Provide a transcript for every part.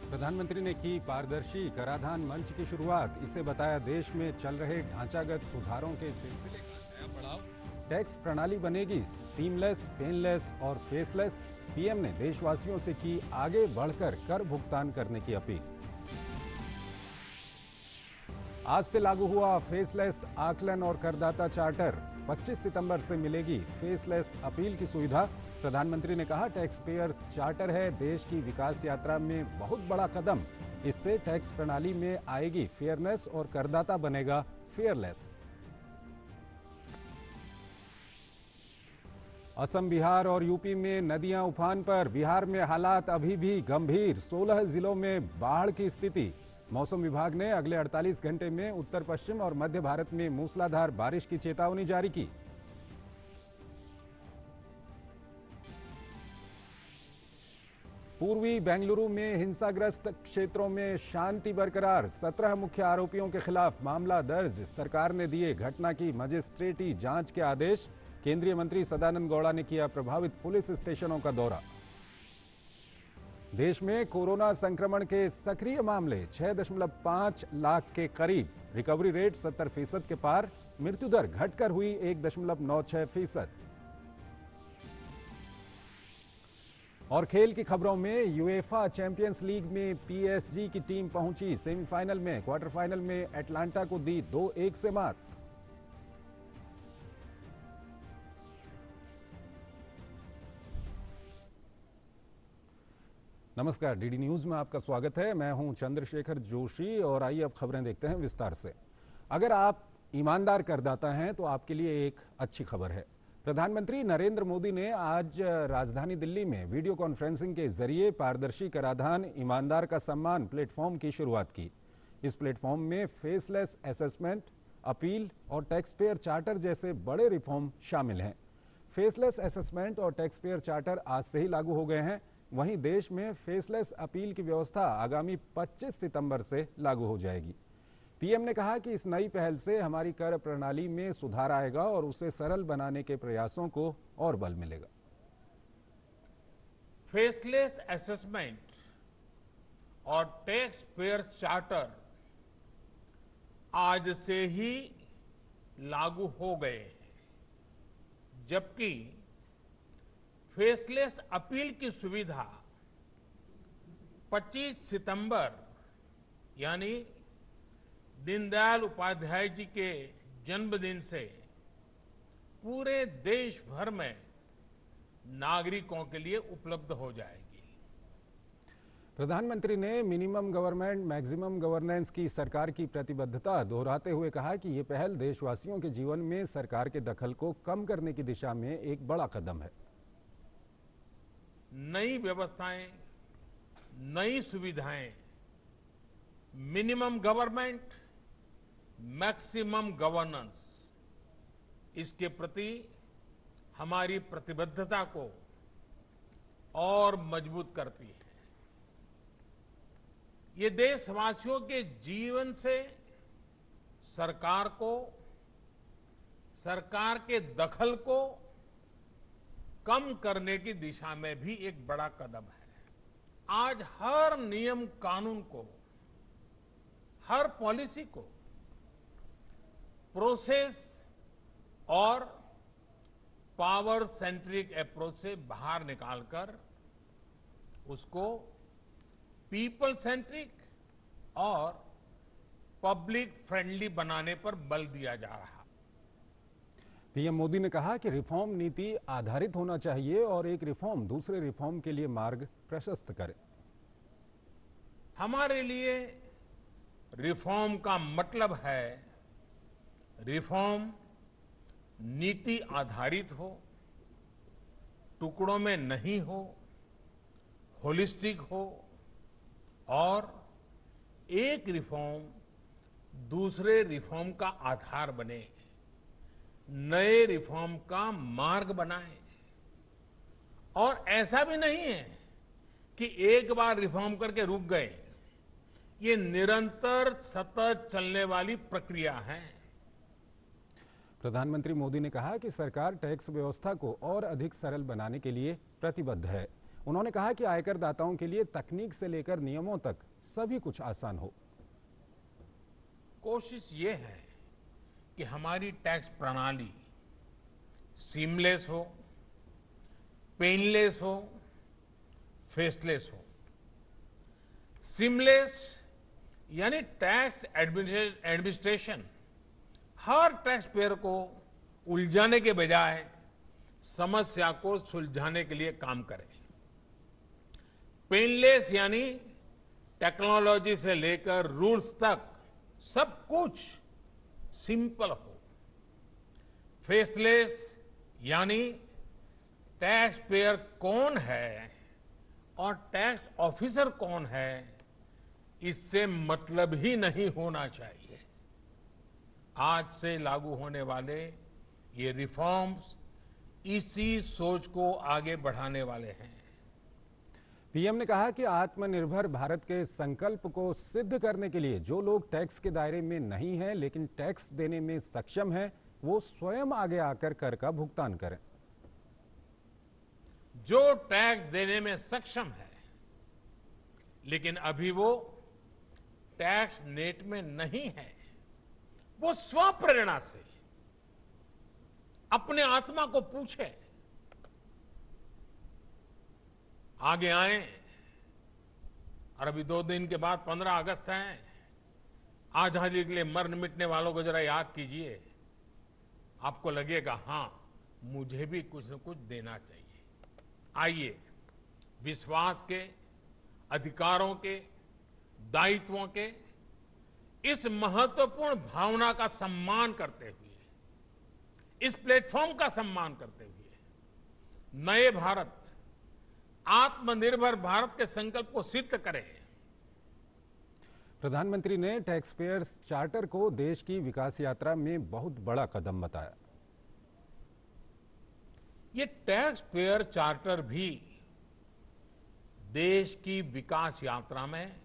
प्रधानमंत्री ने की पारदर्शी कराधान मंच की शुरुआत। इसे बताया देश में चल रहे ढांचागत सुधारों के सिलसिले का नया पड़ाव। टैक्स प्रणाली बनेगी सीमलेस, पेनलेस और फेसलेस। पीएम ने देशवासियों से की आगे बढ़कर कर भुगतान करने की अपील। आज से लागू हुआ फेसलेस आकलन और करदाता चार्टर। 25 सितंबर से मिलेगी फेसलेस अपील की सुविधा। प्रधानमंत्री ने कहा, टैक्स पेयर्स चार्टर है देश की विकास यात्रा में बहुत बड़ा कदम। इससे टैक्स प्रणाली में आएगी फेयरनेस और करदाता बनेगा फेयरलेस। असम, बिहार और यूपी में नदियां उफान पर। बिहार में हालात अभी भी गंभीर। 16 जिलों में बाढ़ की स्थिति। मौसम विभाग ने अगले 48 घंटे में उत्तर पश्चिम और मध्य भारत में मूसलाधार बारिश की चेतावनी जारी की। पूर्वी बेंगलुरु में हिंसाग्रस्त क्षेत्रों में शांति बरकरार। 17 मुख्य आरोपियों के खिलाफ मामला दर्ज। सरकार ने दिए घटना की मजिस्ट्रेटी जांच के आदेश। केंद्रीय मंत्री सदानंद गौड़ा ने किया प्रभावित पुलिस स्टेशनों का दौरा। देश में कोरोना संक्रमण के सक्रिय मामले 6.5 लाख के करीब। रिकवरी रेट 70% के पार। मृत्यु दर घटकर हुई 1.96%। और खेल की खबरों में यूएफा चैंपियंस लीग में पीएसजी की टीम पहुंची सेमीफाइनल में। क्वार्टर फाइनल में एटलांटा को दी 2-1 से मात। नमस्कार, डीडी न्यूज में आपका स्वागत है। मैं हूं चंद्रशेखर जोशी और आइए अब खबरें देखते हैं विस्तार से। अगर आप ईमानदार करदाता हैं तो आपके लिए एक अच्छी खबर है। प्रधानमंत्री नरेंद्र मोदी ने आज राजधानी दिल्ली में वीडियो कॉन्फ्रेंसिंग के जरिए पारदर्शी कराधान ईमानदार का सम्मान प्लेटफॉर्म की शुरुआत की। इस प्लेटफॉर्म में फेसलेस असेसमेंट, अपील और टैक्स पेयर चार्टर जैसे बड़े रिफॉर्म शामिल हैं। फेसलेस असेसमेंट और टैक्स पेयर चार्टर आज से ही लागू हो गए हैं। वहीं देश में फेसलेस अपील की व्यवस्था आगामी 25 सितंबर से लागू हो जाएगी। पीएम ने कहा कि इस नई पहल से हमारी कर प्रणाली में सुधार आएगा और उसे सरल बनाने के प्रयासों को और बल मिलेगा। फेसलेस असेसमेंट और टैक्स पेयर चार्टर आज से ही लागू हो गए हैं, जबकि फेसलेस अपील की सुविधा 25 सितंबर यानी दीनदयाल उपाध्याय जी के जन्मदिन से पूरे देश भर में नागरिकों के लिए उपलब्ध हो जाएगी। प्रधानमंत्री ने मिनिमम गवर्नमेंट मैक्सिमम गवर्नेंस की सरकार की प्रतिबद्धता दोहराते हुए कहा कि ये पहल देशवासियों के जीवन में सरकार के दखल को कम करने की दिशा में एक बड़ा कदम है। नई व्यवस्थाएं, नई सुविधाएं, मिनिमम गवर्नमेंट, मैक्सिमम गवर्नेंस, इसके प्रति हमारी प्रतिबद्धता को और मजबूत करती है। ये देशवासियों के जीवन से सरकार को, सरकार के दखल को कम करने की दिशा में भी एक बड़ा कदम है। आज हर नियम कानून को, हर पॉलिसी को प्रोसेस और पावर सेंट्रिक अप्रोच से बाहर निकालकर उसको पीपल सेंट्रिक और पब्लिक फ्रेंडली बनाने पर बल दिया जा रहा है। पीएम मोदी ने कहा कि रिफॉर्म नीति आधारित होना चाहिए और एक रिफॉर्म दूसरे रिफॉर्म के लिए मार्ग प्रशस्त करे। हमारे लिए रिफॉर्म का मतलब है रिफॉर्म नीति आधारित हो, टुकड़ों में नहीं हो, होलिस्टिक हो और एक रिफॉर्म दूसरे रिफॉर्म का आधार बने, नए रिफॉर्म का मार्ग बनाए। और ऐसा भी नहीं है कि एक बार रिफॉर्म करके रुक गए। ये निरंतर सतत चलने वाली प्रक्रिया है। प्रधानमंत्री मोदी ने कहा कि सरकार टैक्स व्यवस्था को और अधिक सरल बनाने के लिए प्रतिबद्ध है। उन्होंने कहा कि आयकर दाताओं के लिए तकनीक से लेकर नियमों तक सभी कुछ आसान हो। कोशिश ये है कि हमारी टैक्स प्रणाली सीमलेस हो, पेनलेस हो, फेसलेस हो। सीमलेस यानी टैक्स एडमिनिस्ट्रेशन हर टैक्स पेयर को उलझाने के बजाय समस्या को सुलझाने के लिए काम करे। पेनलेस यानी टेक्नोलॉजी से लेकर रूल्स तक सब कुछ सिंपल हो। फेसलेस यानी टैक्स पेयर कौन है और टैक्स ऑफिसर कौन है, इससे मतलब ही नहीं होना चाहिए। आज से लागू होने वाले ये रिफॉर्म्स इसी सोच को आगे बढ़ाने वाले हैं। पीएम ने कहा कि आत्मनिर्भर भारत के संकल्प को सिद्ध करने के लिए जो लोग टैक्स के दायरे में नहीं हैं लेकिन टैक्स देने में सक्षम हैं, वो स्वयं आगे आकर कर का भुगतान करें। जो टैक्स देने में सक्षम है लेकिन अभी वो टैक्स नेट में नहीं है, वो स्वप्रेरणा से अपने आत्मा को पूछे, आगे आए। और अभी 2 दिन के बाद 15 अगस्त है। आजादी के लिए मरने मिटने वालों को जरा याद कीजिए। आपको लगेगा हां, मुझे भी कुछ न कुछ देना चाहिए। आइए विश्वास के, अधिकारों के, दायित्वों के इस महत्वपूर्ण भावना का सम्मान करते हुए, इस प्लेटफॉर्म का सम्मान करते हुए नए भारत, आत्मनिर्भर भारत के संकल्प को सिद्ध करें। प्रधानमंत्री ने टैक्स पेयर्स चार्टर को देश की विकास यात्रा में बहुत बड़ा कदम बताया। ये टैक्स पेयर चार्टर भी देश की विकास यात्रा में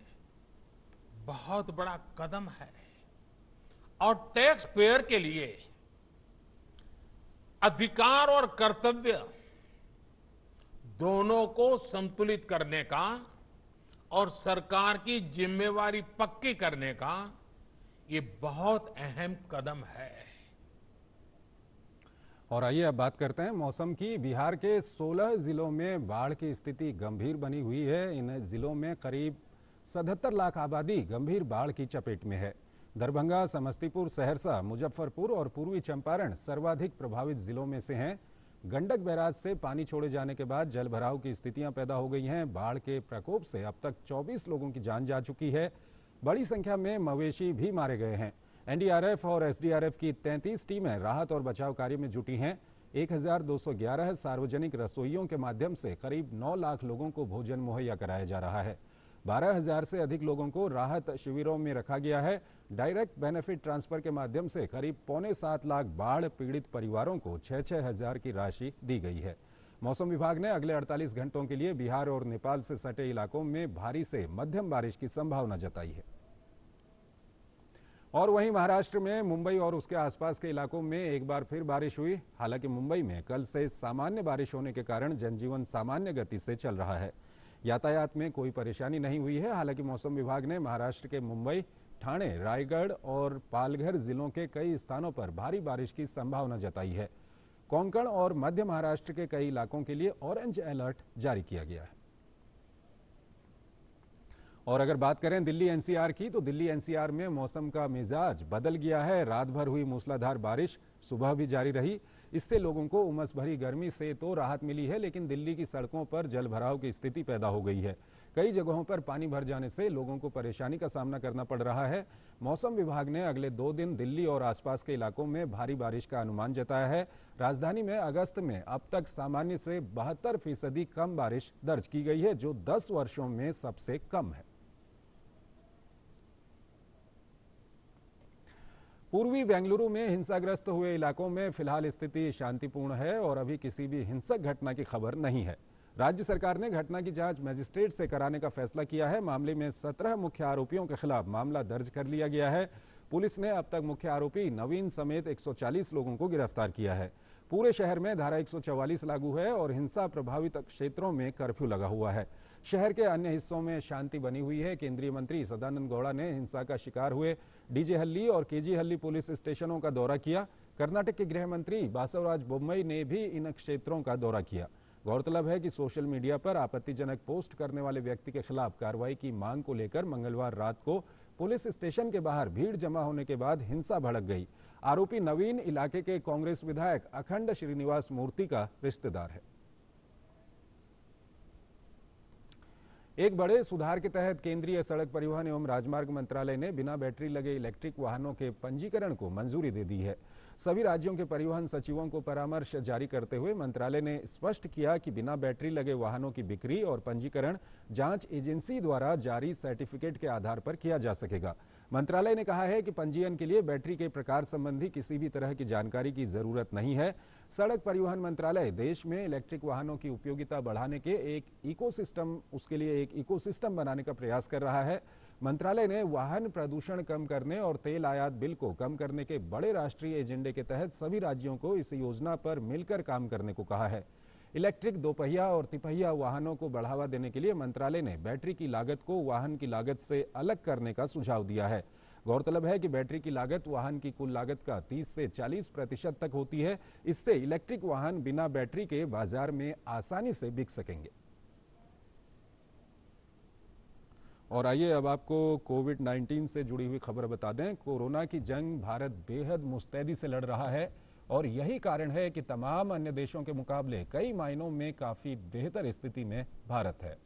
बहुत बड़ा कदम है और टैक्स पेयर के लिए अधिकार और कर्तव्य दोनों को संतुलित करने का और सरकार की जिम्मेवारी पक्की करने का ये बहुत अहम कदम है। और आइए अब बात करते हैं मौसम की। बिहार के 16 जिलों में बाढ़ की स्थिति गंभीर बनी हुई है। इन जिलों में करीब 77 लाख आबादी गंभीर बाढ़ की चपेट में है। दरभंगा, समस्तीपुर, सहरसा, मुजफ्फरपुर और पूर्वी चंपारण सर्वाधिक प्रभावित जिलों में से हैं। गंडक बैराज से पानी छोड़े जाने के बाद जल भराव की स्थितियां पैदा हो गई हैं। बाढ़ के प्रकोप से अब तक 24 लोगों की जान जा चुकी है। बड़ी संख्या में मवेशी भी मारे गए हैं। एनडीआरएफ और एसडीआरएफ की 33 टीमें राहत और बचाव कार्य में जुटी हैं। 1211 सार्वजनिक रसोइयों के माध्यम से करीब 9 लाख लोगों को भोजन मुहैया कराया जा रहा है। 12,000 से अधिक लोगों को राहत शिविरों में रखा गया है। डायरेक्ट बेनिफिट ट्रांसफर के माध्यम से करीब 6.25 लाख बाढ़ पीड़ित परिवारों को 6-6 हजार की राशि दी गई है। मौसम विभाग ने अगले 48 घंटों के लिए बिहार और नेपाल से सटे इलाकों में भारी से मध्यम बारिश की संभावना जताई है। और वहीं महाराष्ट्र में मुंबई और उसके आसपास के इलाकों में एक बार फिर बारिश हुई। हालांकि मुंबई में कल से सामान्य बारिश होने के कारण जनजीवन सामान्य गति से चल रहा है। यातायात में कोई परेशानी नहीं हुई है। हालांकि मौसम विभाग ने महाराष्ट्र के मुंबई, ठाणे, रायगढ़ और पालघर जिलों के कई स्थानों पर भारी बारिश की संभावना जताई है। कोंकण और मध्य महाराष्ट्र के कई इलाकों के लिए ऑरेंज अलर्ट जारी किया गया है। और अगर बात करें दिल्ली एनसीआर की, तो दिल्ली एनसीआर में मौसम का मिजाज बदल गया है। रात भर हुई मूसलाधार बारिश सुबह भी जारी रही। इससे लोगों को उमस भरी गर्मी से तो राहत मिली है, लेकिन दिल्ली की सड़कों पर जल भराव की स्थिति पैदा हो गई है। कई जगहों पर पानी भर जाने से लोगों को परेशानी का सामना करना पड़ रहा है। मौसम विभाग ने अगले 2 दिन दिल्ली और आसपास के इलाकों में भारी बारिश का अनुमान जताया है। राजधानी में अगस्त में अब तक सामान्य से 72% कम बारिश दर्ज की गई है, जो 10 वर्षों में सबसे कम है। पूर्वी बेंगलुरु में हिंसाग्रस्त हुए इलाकों में फिलहाल स्थिति शांतिपूर्ण है और अभी किसी भी हिंसक घटना की खबर नहीं है। राज्य सरकार ने घटना की जांच मजिस्ट्रेट से कराने का फैसला किया है। मामले में 17 मुख्य आरोपियों के खिलाफ मामला दर्ज कर लिया गया है। पुलिस ने अब तक मुख्य आरोपी नवीन समेत 140 लोगों को गिरफ्तार किया है। पूरे शहर में धारा 144 लागू है और हिंसा प्रभावित क्षेत्रों में कर्फ्यू लगा हुआ है। शहर के अन्य हिस्सों में शांति बनी हुई है। केंद्रीय मंत्री सदानंद गौड़ा ने हिंसा का शिकार हुए डीजे-हल्ली और केजी-हल्ली पुलिस स्टेशनों का दौरा किया। कर्नाटक के गृह मंत्री बासवराज बोम्मई ने भी इन क्षेत्रों का दौरा किया। गौरतलब है कि सोशल मीडिया पर आपत्तिजनक पोस्ट करने वाले व्यक्ति के खिलाफ कार्रवाई की मांग को लेकर मंगलवार रात को पुलिस स्टेशन के बाहर भीड़ जमा होने के बाद हिंसा भड़क गई। आरोपी नवीन इलाके के कांग्रेस विधायक अखंड श्रीनिवास मूर्ति का रिश्तेदार है। एक बड़े सुधार के तहत केंद्रीय सड़क परिवहन एवं राजमार्ग मंत्रालय ने बिना बैटरी लगे इलेक्ट्रिक वाहनों के पंजीकरण को मंजूरी दे दी है। सभी राज्यों के परिवहन सचिवों को परामर्श जारी करते हुए मंत्रालय ने स्पष्ट किया कि बिना बैटरी लगे वाहनों की बिक्री और पंजीकरण जांच एजेंसी द्वारा जारी सर्टिफिकेट के आधार पर किया जा सकेगा। मंत्रालय ने कहा है कि पंजीयन के लिए बैटरी के प्रकार संबंधी किसी भी तरह की जानकारी की जरूरत नहीं है। सड़क परिवहन मंत्रालय देश में इलेक्ट्रिक वाहनों की उपयोगिता बढ़ाने के उसके लिए एक इकोसिस्टम बनाने का प्रयास कर रहा है। मंत्रालय ने वाहन प्रदूषण कम करने और तेल आयात बिल को कम करने के बड़े राष्ट्रीय एजेंडे के तहत सभी राज्यों को इस योजना पर मिलकर काम करने को कहा है। इलेक्ट्रिक दोपहिया और तिपहिया वाहनों को बढ़ावा देने के लिए मंत्रालय ने बैटरी की लागत को वाहन की लागत से अलग करने का सुझाव दिया है। गौरतलब है कि बैटरी की लागत वाहन की कुल लागत का 30 से 40% तक होती है। इससे इलेक्ट्रिक वाहन बिना बैटरी के बाजार में आसानी से बिक सकेंगे। और आइए अब आपको कोविड-19 से जुड़ी हुई खबर बता दें। कोरोना की जंग भारत बेहद मुस्तैदी से लड़ रहा है और यही कारण है कि तमाम अन्य देशों के मुकाबले कई मायनों में काफ़ी बेहतर स्थिति में भारत है।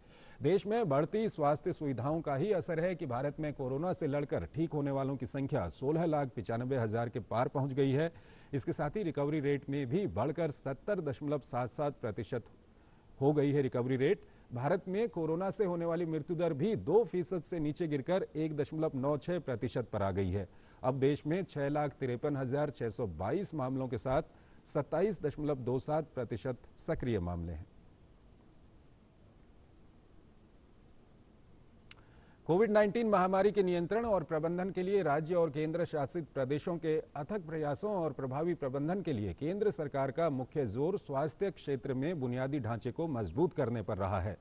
देश में बढ़ती स्वास्थ्य सुविधाओं का ही असर है कि भारत में कोरोना से लड़कर ठीक होने वालों की संख्या 16,95,000 के पार पहुंच गई है। इसके साथ ही रिकवरी रेट में भी बढ़कर 70.77% हो गई है रिकवरी रेट। भारत में कोरोना से होने वाली मृत्यु दर भी 2% से नीचे गिरकर 1.96% पर आ गई है। अब देश में 6,53,622 मामलों के साथ 27.27% सक्रिय मामले हैं। कोविड-19 महामारी के नियंत्रण और प्रबंधन के लिए राज्य और केंद्र शासित प्रदेशों के अथक प्रयासों और प्रभावी प्रबंधन के लिए केंद्र सरकार का मुख्य जोर स्वास्थ्य क्षेत्र में बुनियादी ढांचे को मजबूत करने पर रहा है।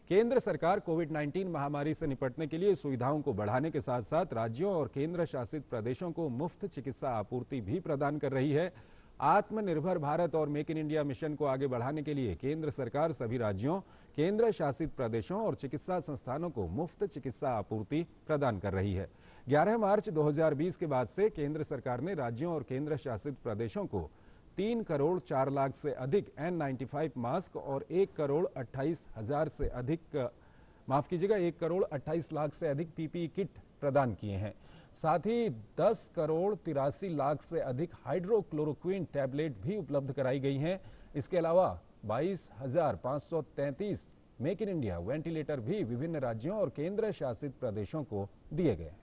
केंद्र सरकार कोविड-19 महामारी से निपटने के लिए सुविधाओं को बढ़ाने के साथ साथ राज्यों और केंद्र शासित प्रदेशों को मुफ्त चिकित्सा आपूर्ति भी प्रदान कर रही है। आत्मनिर्भर भारत और मेक इन इंडिया मिशन को आगे बढ़ाने के लिए केंद्र सरकार सभी राज्यों, केंद्र शासित प्रदेशों और चिकित्सा संस्थानों को मुफ्त चिकित्सा आपूर्ति प्रदान कर रही है। 11 मार्च 2020 के बाद से केंद्र सरकार ने राज्यों और केंद्र शासित प्रदेशों को 3 करोड़ 4 लाख से अधिक N95 मास्क और 1 करोड़ 28 लाख से अधिक PPE किट प्रदान किए हैं। साथ ही 10 करोड़ 83 लाख से अधिक हाइड्रोक्लोरोक्विन टैबलेट भी उपलब्ध कराई गई हैं। इसके अलावा 22,533 मेक इन इंडिया वेंटिलेटर भी विभिन्न राज्यों और केंद्र शासित प्रदेशों को दिए गए हैं।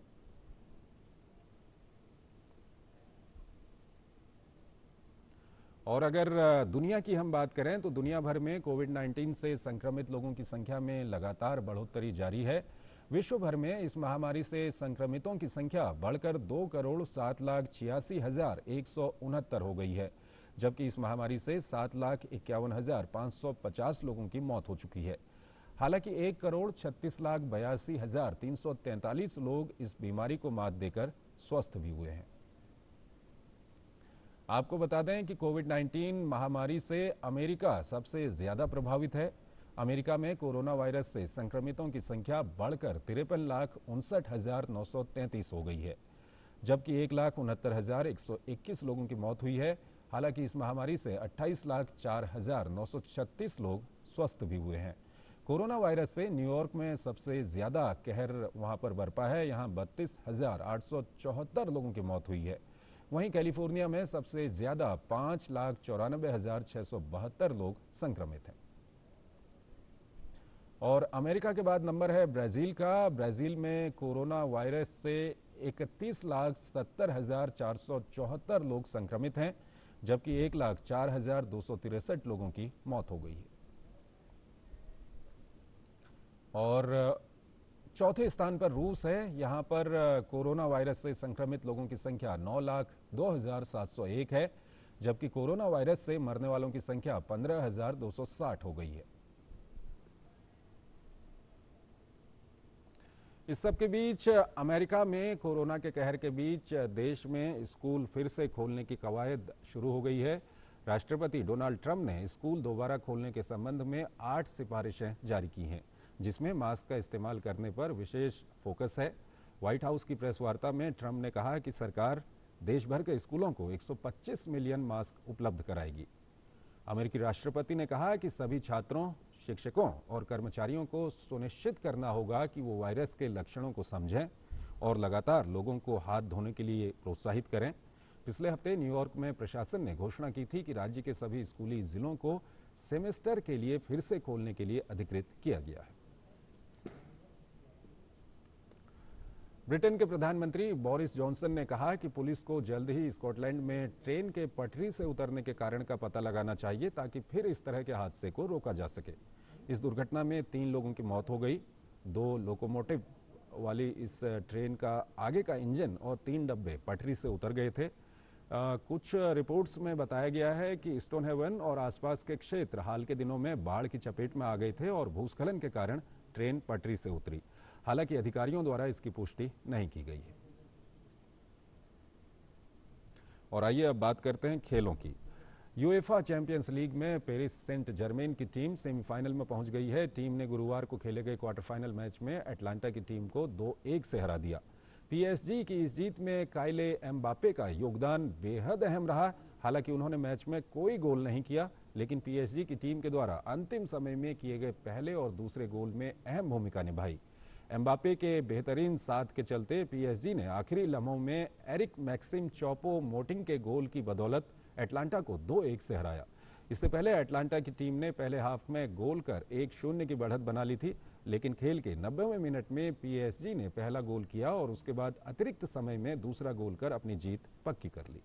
और अगर दुनिया की हम बात करें तो दुनिया भर में कोविड-19 से संक्रमित लोगों की संख्या में लगातार बढ़ोतरी जारी है। विश्व भर में इस महामारी से संक्रमितों की संख्या बढ़कर 2,07,86,169 हो गई है, जबकि इस महामारी से 7,51,550 लोगों की मौत हो चुकी है। हालांकि 1,36,82,343 लोग इस बीमारी को मात देकर स्वस्थ भी हुए हैं। आपको बता दें कि कोविड-19 महामारी से अमेरिका सबसे ज्यादा प्रभावित है। अमेरिका में कोरोना वायरस से संक्रमितों की संख्या बढ़कर 53,59,933 हो गई है, जबकि 1,69,121 लोगों की मौत हुई है। हालांकि इस महामारी से 28,04,936 लोग स्वस्थ भी हुए हैं। कोरोना वायरस से न्यूयॉर्क में सबसे ज्यादा कहर वहां पर बरपा है। यहां 32,874 लोगों की मौत हुई है। वहीं कैलिफोर्निया में सबसे ज्यादा 5,94,672 लोग संक्रमित हैं। और अमेरिका के बाद नंबर है ब्राजील का। ब्राजील में कोरोना वायरस से 31,70,474 लोग संक्रमित हैं, जबकि 1,04,263 लोगों की मौत हो गई है। और चौथे स्थान पर रूस है। यहां पर कोरोना वायरस से संक्रमित लोगों की संख्या 9,02,701 है, जबकि कोरोना वायरस से मरने वालों की संख्या 15,260 हो गई है। इस सब के बीच अमेरिका में कोरोना के कहर के बीच देश में स्कूल फिर से खोलने की कवायद शुरू हो गई है। राष्ट्रपति डोनाल्ड ट्रंप ने स्कूल दोबारा खोलने के संबंध में 8 सिफारिशें जारी की हैं, जिसमें मास्क का इस्तेमाल करने पर विशेष फोकस है। व्हाइट हाउस की प्रेस वार्ता में ट्रंप ने कहा कि सरकार देश भर के स्कूलों को 125 मिलियन मास्क उपलब्ध कराएगी। अमेरिकी राष्ट्रपति ने कहा कि सभी छात्रों, शिक्षकों और कर्मचारियों को सुनिश्चित करना होगा कि वो वायरस के लक्षणों को समझें और लगातार लोगों को हाथ धोने के लिए प्रोत्साहित करें। पिछले हफ्ते न्यूयॉर्क में प्रशासन ने घोषणा की थी कि राज्य के सभी स्कूली जिलों को सेमेस्टर के लिए फिर से खोलने के लिए अधिकृत किया गया है। ब्रिटेन के प्रधानमंत्री बोरिस जॉनसन ने कहा कि पुलिस को जल्द ही स्कॉटलैंड में ट्रेन के पटरी से उतरने के कारण का पता लगाना चाहिए ताकि फिर इस तरह के हादसे को रोका जा सके। इस दुर्घटना में 3 लोगों की मौत हो गई। 2 लोकोमोटिव वाली इस ट्रेन का आगे का इंजन और 3 डब्बे पटरी से उतर गए थे। कुछ रिपोर्ट्स में बताया गया है कि स्टोनहेवन और आसपास के क्षेत्र हाल के दिनों में बाढ़ की चपेट में आ गए थे और भूस्खलन के कारण ट्रेन पटरी से उतरी। हालांकि अधिकारियों द्वारा इसकी पुष्टि नहीं की गई है। और आइए अब बात करते हैं खेलों की। यूएफा चैंपियंस लीग में पेरिस सेंट जर्मेन की टीम सेमीफाइनल में पहुंच गई है। टीम ने गुरुवार को खेले गए क्वार्टर फाइनल मैच में अटलांटा की टीम को 2-1 से हरा दिया। पीएसजी की इस जीत में काइले एम्बापे का योगदान बेहद अहम रहा। हालांकि उन्होंने मैच में कोई गोल नहीं किया, लेकिन पीएसजी की टीम के द्वारा अंतिम समय में किए गए पहले और दूसरे गोल में अहम भूमिका निभाई। एम्बापे के बेहतरीन साथ के चलते पीएसजी ने आखिरी लम्हों में एरिक मैक्सिम चौपो मोटिंग के गोल की बदौलत अटलांटा को 2-1 से हराया। इससे पहले अटलांटा की टीम ने पहले हाफ में गोल कर 1-0 की बढ़त बना ली थी, लेकिन खेल के 90वें मिनट में पीएसजी ने पहला गोल किया और उसके बाद अतिरिक्त समय में दूसरा गोल कर अपनी जीत पक्की कर ली।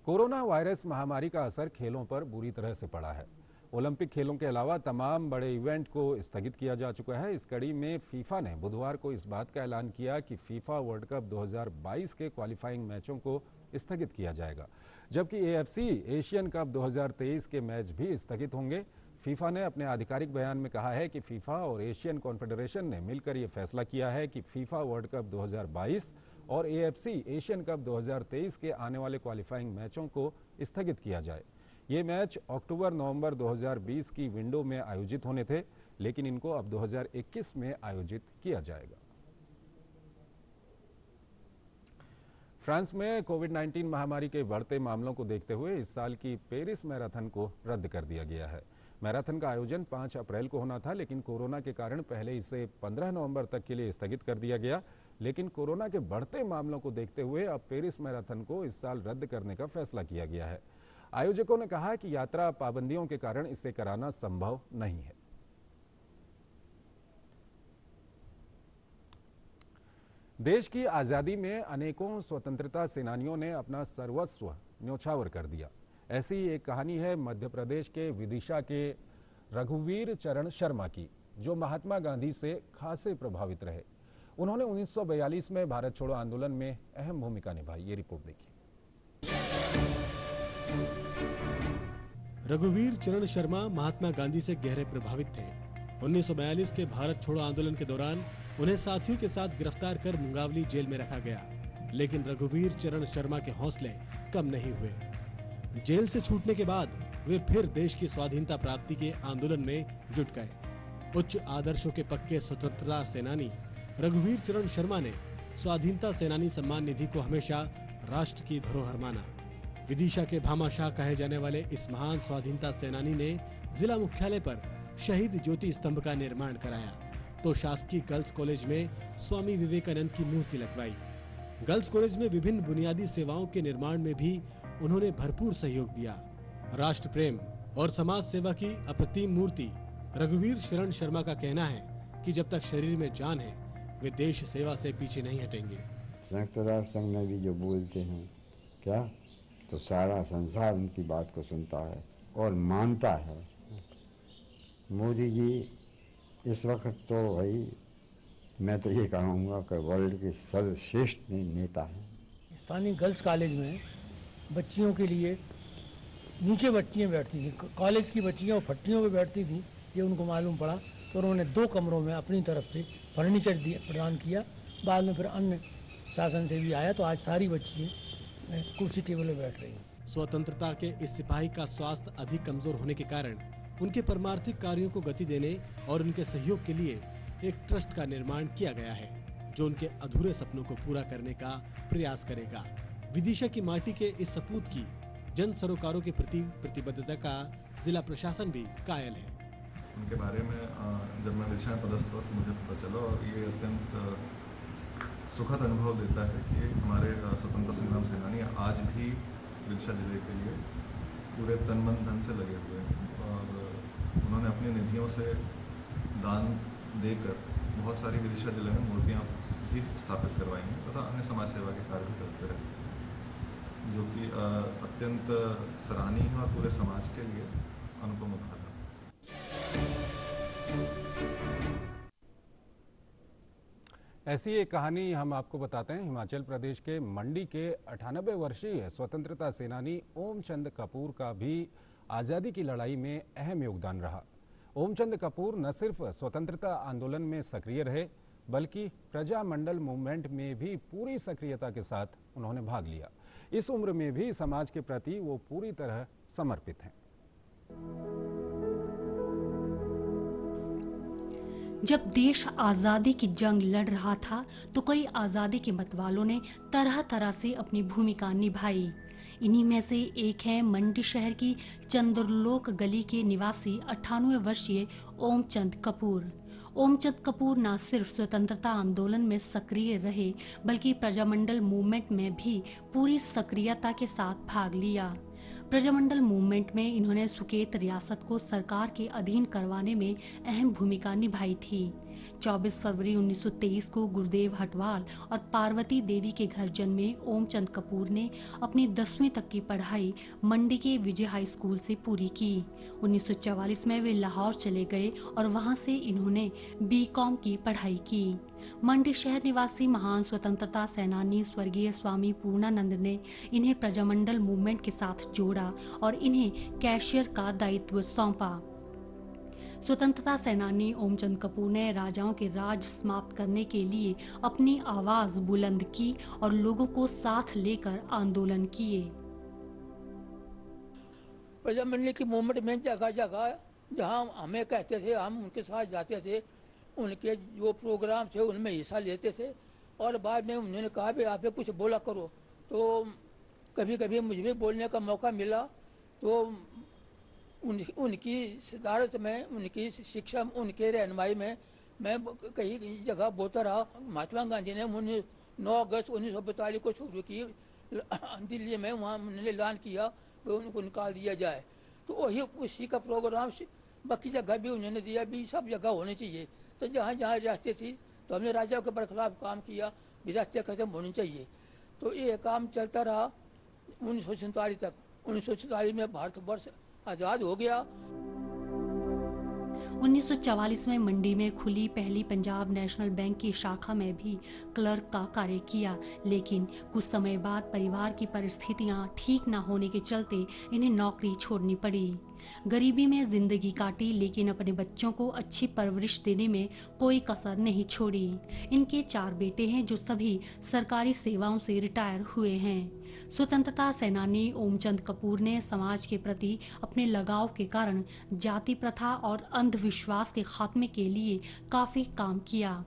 कोरोना वायरस महामारी का असर खेलों पर बुरी तरह से पड़ा है। ओलंपिक खेलों के अलावा तमाम बड़े इवेंट को स्थगित किया जा चुका है। इस कड़ी में फीफा ने बुधवार को इस बात का ऐलान किया कि फीफा वर्ल्ड कप 2022 के क्वालिफाइंग मैचों को स्थगित किया जाएगा, जबकि एएफसी एशियन कप 2023 के मैच भी स्थगित होंगे। फीफा ने अपने आधिकारिक बयान में कहा है कि फीफा और एशियन कॉन्फेडरेशन ने मिलकर ये फैसला किया है कि फीफा वर्ल्ड कप 2022 और एएफसी एशियन कप 2023 के आने वाले क्वालिफाइंग मैचों को स्थगित किया जाए। ये मैच अक्टूबर-नवंबर 2020 की विंडो में आयोजित होने थे, लेकिन इनको अब 2021 में आयोजित किया जाएगा। फ्रांस में कोविड-19 महामारी के बढ़ते मामलों को देखते हुए इस साल की पेरिस मैराथन को रद्द कर दिया गया है। मैराथन का आयोजन 5 अप्रैल को होना था, लेकिन कोरोना के कारण पहले इसे 15 नवंबर तक के लिए स्थगित कर दिया गया। लेकिन कोरोना के बढ़ते मामलों को देखते हुए अब पेरिस मैराथन को इस साल रद्द करने का फैसला किया गया है। आयोजकों ने कहा कि यात्रा पाबंदियों के कारण इसे कराना संभव नहीं है। देश की आज़ादी में अनेकों स्वतंत्रता सेनानियों ने अपना सर्वस्व न्योछावर कर दिया। ऐसी ही एक कहानी है मध्य प्रदेश के विदिशा के रघुवीर चरण शर्मा की, जो महात्मा गांधी से खासे प्रभावित रहे। उन्होंने 1942 में भारत छोड़ो आंदोलन में अहम भूमिका निभाई। ये रिपोर्ट देखिए। रघुवीर चरण शर्मा महात्मा गांधी से गहरे प्रभावित थे। 1942 के भारत छोड़ो आंदोलन के दौरान उन्हें साथियों के साथ गिरफ्तार कर मुंगावली जेल में रखा गया, लेकिन रघुवीर चरण शर्मा के हौसले कम नहीं हुए। जेल से छूटने के बाद वे फिर देश की स्वाधीनता प्राप्ति के आंदोलन में जुट गए। उच्च आदर्शों के पक्के स्वतंत्रता सेनानी रघुवीर चरण शर्मा ने स्वाधीनता सेनानी सम्मान निधि को हमेशा राष्ट्र की धरोहर माना। विदिशा के भामाशाह कहे जाने वाले इस महान स्वाधीनता सेनानी ने जिला मुख्यालय पर शहीद ज्योति स्तंभ का निर्माण कराया, तो शासकीय गर्ल्स कॉलेज में स्वामी विवेकानंद की मूर्ति लगवाई। गर्ल्स कॉलेज में विभिन्न बुनियादी सेवाओं के निर्माण में भी उन्होंने भरपूर सहयोग दिया। राष्ट्र प्रेम और समाज सेवा की अप्रतिम मूर्ति रघुवीर चरण शर्मा का कहना है कि जब तक शरीर में जान है, वे देश सेवा से पीछे नहीं हटेंगे। संयुक्त राष्ट्र संघ में भी जो बोलते हैं क्या, तो सारा संसार उनकी बात को सुनता है और मानता है। मोदी जी इस वक्त तो भाई मैं तो ये कहूँगा कि वर्ल्ड के सर्वश्रेष्ठ नेता हैं। स्थानीय गर्ल्स कॉलेज में बच्चियों के लिए नीचे बच्चियाँ बैठती थी, कॉलेज की बच्चियाँ और फट्टियों पे बैठती थी, ये उनको मालूम पड़ा तो उन्होंने 2 कमरों में अपनी तरफ से फर्नीचर प्रदान किया। बाद में फिर अन्य शासन से भी आया तो आज सारी बच्चियाँ कुर्सी टेबल पर बैठ रही हैं। स्वतंत्रता के इस सिपाही का स्वास्थ्य अधिक कमजोर होने के कारण उनके परमार्थिक कार्यों को गति देने और उनके सहयोग के लिए एक ट्रस्ट का निर्माण किया गया है, जो उनके अधूरे सपनों को पूरा करने का प्रयास करेगा। विदिशा की माटी के इस सपूत की जन सरोकारों के प्रति प्रतिबद्धता का जिला प्रशासन भी कायल है। उनके बारे में जब मैं विदिशा में पदस्थ हुआ तो मुझे पता चला और ये अत्यंत सुखद अनुभव देता है कि हमारे स्वतंत्रता संग्राम सेनानी आज भी विदिशा जिले के लिए पूरे तन मन धन से लगे हुए हैं और उन्होंने अपनी निधियों से दान देकर बहुत सारी विदिशा जिले में मूर्तियाँ भी स्थापित करवाई हैं तथा अन्य समाज सेवा के कार्य भी करते रहते हैं, जो कि अत्यंत सराहनीय है और पूरे समाज के लिए अनुपम उदाहरण। ऐसी एक कहानी हम आपको बताते हैं। हिमाचल प्रदेश के मंडी के 98 वर्षीय स्वतंत्रता सेनानी ओमचंद कपूर का भी आज़ादी की लड़ाई में अहम योगदान रहा। ओमचंद कपूर न सिर्फ स्वतंत्रता आंदोलन में सक्रिय रहे बल्कि प्रजामंडल मूवमेंट में भी पूरी सक्रियता के साथ उन्होंने भाग लिया। इस उम्र में भी समाज के प्रति वो पूरी तरह समर्पित हैं। जब देश आज़ादी की जंग लड़ रहा था तो कई आज़ादी के मतवालों ने तरह तरह से अपनी भूमिका निभाई। इन्हीं में से एक है मंडी शहर की चंद्रलोक गली के निवासी 98 वर्षीय ओमचंद कपूर। ओमचंद कपूर न सिर्फ स्वतंत्रता आंदोलन में सक्रिय रहे बल्कि प्रजामंडल मूवमेंट में भी पूरी सक्रियता के साथ भाग लिया। प्रजामंडल मूवमेंट में इन्होंने सुकेत रियासत को सरकार के अधीन करवाने में अहम भूमिका निभाई थी। 24 फरवरी 1923 को गुरुदेव हटवाल और पार्वती देवी के घर जन्मे ओमचंद कपूर ने अपनी 10वीं तक की पढ़ाई मंडी के विजय हाई स्कूल से पूरी की। 1944 में वे लाहौर चले गए और वहां से इन्होंने बीकॉम की पढ़ाई की। मंडी शहर निवासी महान स्वतंत्रता सेनानी स्वर्गीय स्वामी पूर्णानंद ने इन्हें प्रजामंडल मूवमेंट के साथ जोड़ा और इन्हें कैशियर का दायित्व सौंपा। स्वतंत्रता सेनानी ओमचंद कपूर ने राजाओं के राज समाप्त करने के लिए अपनी आवाज बुलंद की और लोगों को साथ लेकर आंदोलन किए। प्रजामंडल की मूवमेंट में जगह जगह जहां हमें कहते थे हम उनके साथ जाते थे, उनके जो प्रोग्राम थे उनमें हिस्सा लेते थे और बाद में उन्होंने कहा भी आप कुछ बोला करो। तो कभी कभी मुझे भी बोलने का मौका मिला तो उनकी सदारत में, उनकी शिक्षा, उनके रहनुमाई में मैं कई जगह बोलता रहा। महात्मा गांधी ने 9 अगस्त 1942 को शुरू की दिल्ली में, वहाँ उन्होंने ऐलान किया कि उनको निकाल दिया जाए। तो वही उसी का प्रोग्राम बाकी जगह भी उन्होंने दिया भी, सब जगह होनी चाहिए। तो जहाँ जहाँ रियासतें थी तो हमने राजाओं के बरखिलाफ काम किया, रियासतें खत्म होनी चाहिए। तो ये काम चलता रहा 1947 तक। 1947 में भारतवर्ष आज़ाद हो गया। 1944 में मंडी में खुली पहली पंजाब नेशनल बैंक की शाखा में भी क्लर्क का कार्य किया, लेकिन कुछ समय बाद परिवार की परिस्थितियां ठीक न होने के चलते इन्हें नौकरी छोड़नी पड़ी। गरीबी में जिंदगी काटी लेकिन अपने बच्चों को अच्छी परवरिश देने में कोई कसर नहीं छोड़ी। इनके 4 बेटे हैं जो सभी सरकारी सेवाओं से रिटायर हुए हैं। स्वतंत्रता सेनानी ओमचंद कपूर ने समाज के प्रति अपने लगाव के कारण जाति प्रथा और अंधविश्वास के खात्मे के लिए काफी काम किया।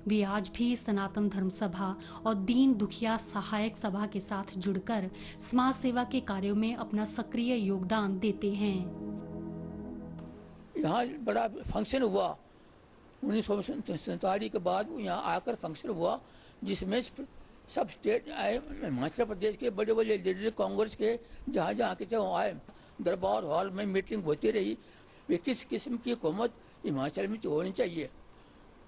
वे आज भी सनातन धर्म सभा और दीन दुखिया सहायक सभा के साथ जुड़कर समाज सेवा के कार्यों में अपना सक्रिय योगदान देते हैं। यहाँ बड़ा फंक्शन हुआ 1947 के बाद, यहाँ आकर फंक्शन हुआ जिसमें सब स्टेट आए, हिमाचल प्रदेश के बड़े बड़े लीडर कांग्रेस के जहाँ जहाँ के थे वहाँ आए। दरबार हॉल में मीटिंग होती रही वे किस किस्म की हुकूमत हिमाचल में होनी चाहिए,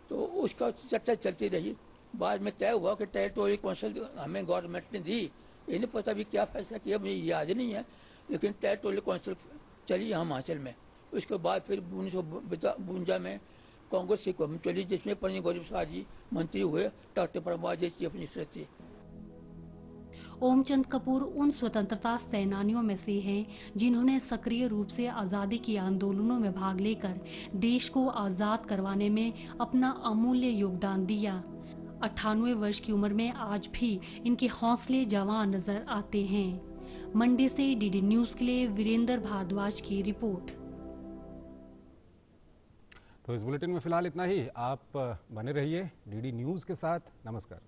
तो उसका चर्चा चलती रही। बाद में तय हुआ कि टेरिटोरियल काउंसिल हमें गवर्नमेंट ने दी। ये नहीं पता भी क्या फैसला किया, मुझे याद नहीं है, लेकिन टेरिटोरियल काउंसिल चली यहाँ हिमाचल में। उसके बाद फिर 1952 में कांग्रेस की हुकूमत चली जिसमें पंडित गौरी प्रसाद जी मंत्री हुए, डॉक्टर परमार जी चीफ मिनिस्टर थे। ओमचंद कपूर उन स्वतंत्रता सेनानियों में से हैं जिन्होंने सक्रिय रूप से आज़ादी के आंदोलनों में भाग लेकर देश को आज़ाद करवाने में अपना अमूल्य योगदान दिया। 98 वर्ष की उम्र में आज भी इनके हौसले जवान नजर आते हैं। मंडी से डीडी न्यूज़ के लिए वीरेंद्र भारद्वाज की रिपोर्ट। तो इस बुलेटिन में फिलहाल इतना ही। आप बने रहिए डीडी न्यूज़ के साथ। नमस्कार।